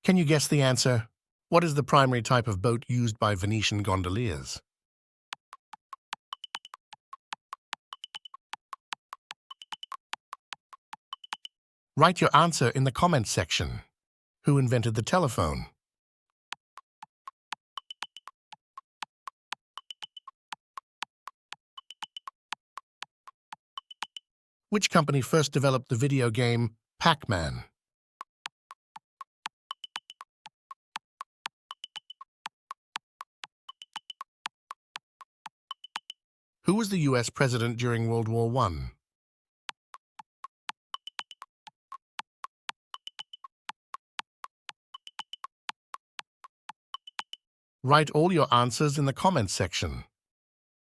Can you guess the answer? What is the primary type of boat used by Venetian gondoliers? Write your answer in the comments section. Who invented the telephone? Which company first developed the video game Pac-Man? Who was the US president during World War I? Write all your answers in the comments section.